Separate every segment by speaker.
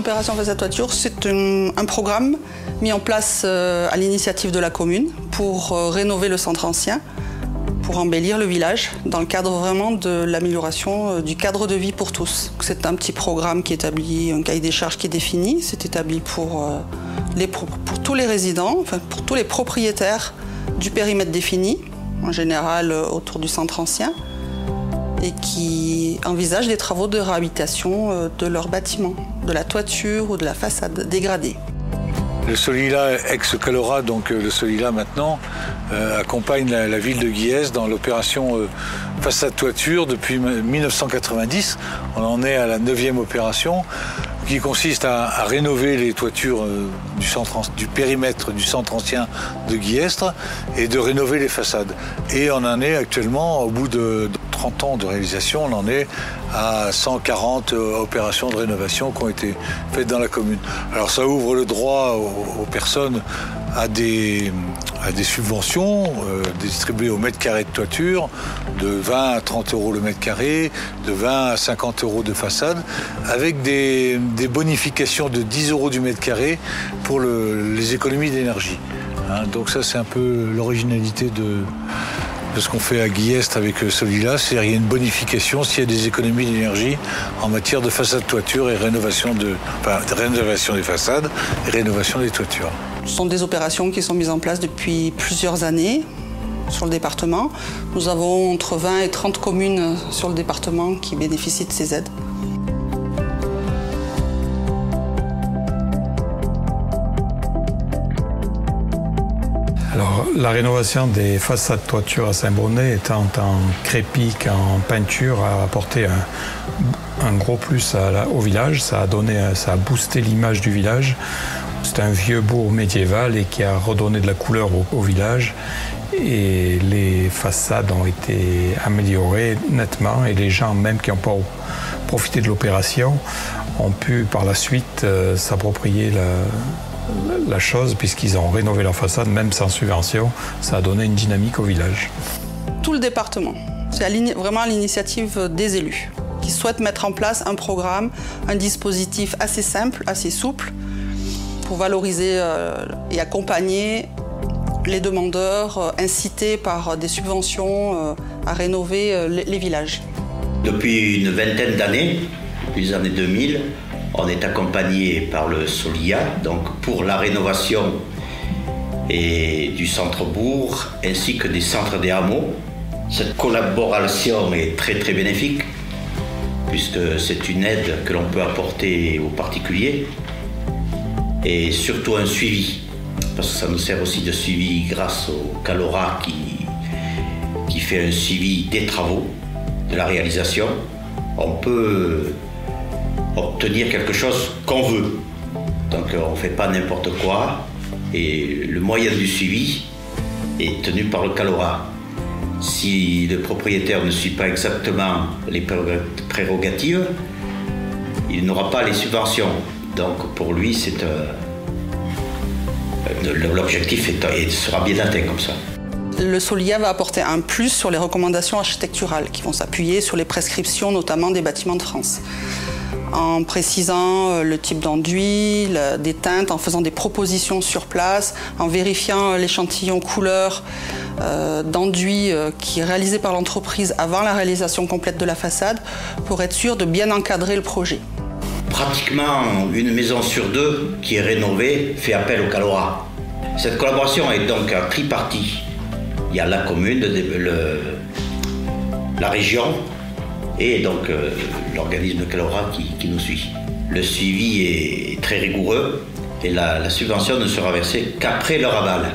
Speaker 1: L'opération façade toiture, c'est un programme mis en place à l'initiative de la commune pour rénover le centre ancien, pour embellir le village, dans le cadre vraiment de l'amélioration du cadre de vie pour tous. C'est un petit programme qui établit un cahier des charges qui est défini. C'est établi pour tous les résidents, enfin pour tous les propriétaires du périmètre défini, en général autour du centre ancien, et qui envisagent des travaux de réhabilitation de leur bâtiment, de la toiture ou de la façade dégradée.
Speaker 2: Le Solila ex-Calora, donc le Solila maintenant, accompagne la ville de Guillestre dans l'opération façade toiture depuis 1990. On en est à la 9e opération qui consiste à rénover les toitures du périmètre du centre ancien de Guillestre et de rénover les façades. Et on en est actuellement, au bout de 30 ans de réalisation, on en est à 140 opérations de rénovation qui ont été faites dans la commune. Alors ça ouvre le droit aux personnes à des subventions distribuées au mètre carré de toiture, de 20 à 30 euros le mètre carré, de 20 à 50 euros de façade, avec des bonifications de 10 euros du mètre carré pour les économies d'énergie. Donc ça, c'est un peu l'originalité de ce qu'on fait à Guillestre avec Solila, c'est-à-dire qu'il y a une bonification s'il y a des économies d'énergie en matière de façade toiture et rénovation des façades et rénovation des toitures.
Speaker 1: Ce sont des opérations qui sont mises en place depuis plusieurs années sur le département. Nous avons entre 20 et 30 communes sur le département qui bénéficient de ces aides.
Speaker 3: Alors, la rénovation des façades toiture à Saint-Bonnet étant en crépi qu'en peinture a apporté un gros plus au village. Ça a boosté l'image du village. C'est un vieux bourg médiéval et qui a redonné de la couleur au village. Et les façades ont été améliorées nettement et les gens, même qui n'ont pas profité de l'opération, ont pu par la suite s'approprier la chose puisqu'ils ont rénové leur façade, même sans subvention. Ça a donné une dynamique au village.
Speaker 1: Tout le département, c'est vraiment à l'initiative des élus qui souhaitent mettre en place un programme, un dispositif assez simple, assez souple pour valoriser et accompagner les demandeurs incités par des subventions à rénover les villages.
Speaker 4: Depuis une vingtaine d'années, depuis les années 2000, on est accompagné par le Solila, donc pour la rénovation du centre-bourg ainsi que des centres des hameaux. Cette collaboration est très très bénéfique puisque c'est une aide que l'on peut apporter aux particuliers et surtout un suivi, parce que ça nous sert aussi de suivi grâce au Calora qui fait un suivi des travaux, de la réalisation. On peut obtenir quelque chose qu'on veut. Donc on ne fait pas n'importe quoi et le moyen du suivi est tenu par le Calora. Si le propriétaire ne suit pas exactement les prérogatives, il n'aura pas les subventions. Donc pour lui, l'objectif sera bien atteint comme ça.
Speaker 1: Le Solila va apporter un plus sur les recommandations architecturales qui vont s'appuyer sur les prescriptions notamment des bâtiments de France. En précisant le type d'enduit, des teintes, en faisant des propositions sur place, en vérifiant l'échantillon couleur d'enduit qui est réalisé par l'entreprise avant la réalisation complète de la façade pour être sûr de bien encadrer le projet.
Speaker 4: Pratiquement une maison sur deux qui est rénovée fait appel au Calora. Cette collaboration est donc un tripartite. Il y a la commune, la région et donc l'organisme Calora qui nous suit. Le suivi est très rigoureux et la subvention ne sera versée qu'après leur aval.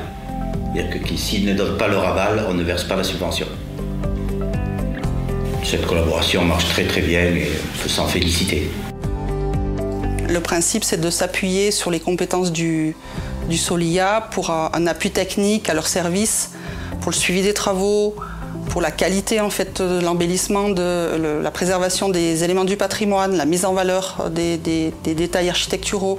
Speaker 4: C'est-à-dire que s'ils ne donnent pas leur aval, on ne verse pas la subvention. Cette collaboration marche très très bien et on peut s'en féliciter.
Speaker 1: Le principe, c'est de s'appuyer sur les compétences du Solila pour un appui technique à leur service, pour le suivi des travaux, pour la qualité en fait, de l'embellissement, de la préservation des éléments du patrimoine, la mise en valeur des détails architecturaux.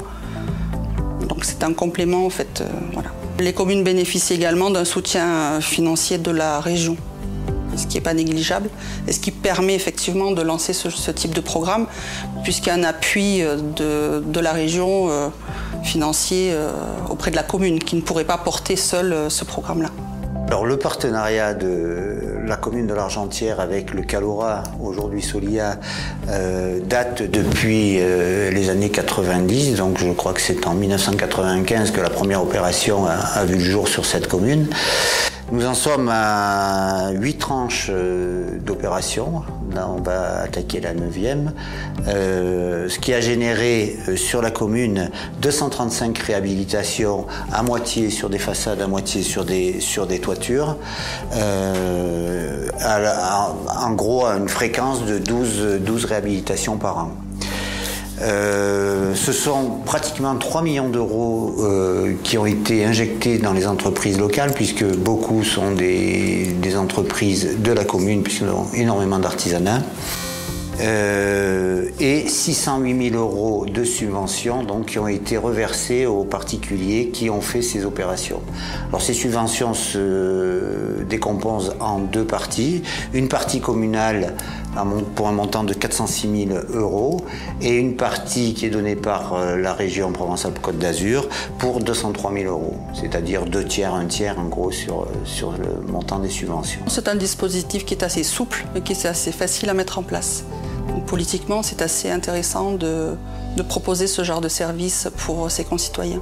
Speaker 1: Donc c'est un complément en fait. Voilà. Les communes bénéficient également d'un soutien financier de la région. ce qui n'est pas négligeable et ce qui permet effectivement de lancer ce type de programme, puisqu'il y a un appui de la région financier auprès de la commune qui ne pourrait pas porter seul ce programme-là.
Speaker 5: Alors le partenariat de la commune de l'Argentière avec le Calora, aujourd'hui Solia, date depuis les années 90, donc je crois que c'est en 1995 que la première opération a vu le jour sur cette commune. Nous en sommes à 8 tranches d'opération. Là, on va attaquer la 9e. Ce qui a généré sur la commune 235 réhabilitations, à moitié sur des façades, à moitié sur des toitures. En gros, à une fréquence de 12 réhabilitations par an. Ce sont pratiquement 3 millions d'euros qui ont été injectés dans les entreprises locales, puisque beaucoup sont des entreprises de la commune, puisque nous avons énormément d'artisanat. Et 608 000 euros de subventions donc, qui ont été reversés aux particuliers qui ont fait ces opérations. Alors ces subventions se décomposent en 2 parties. Une partie communale pour un montant de 406 000 euros et une partie qui est donnée par la région Provence-Alpes-Côte d'Azur pour 203 000 euros, c'est-à-dire 2 tiers, 1 tiers en gros sur le montant des subventions.
Speaker 1: C'est un dispositif qui est assez souple et qui est assez facile à mettre en place. Donc, politiquement, c'est assez intéressant de proposer ce genre de service pour ses concitoyens.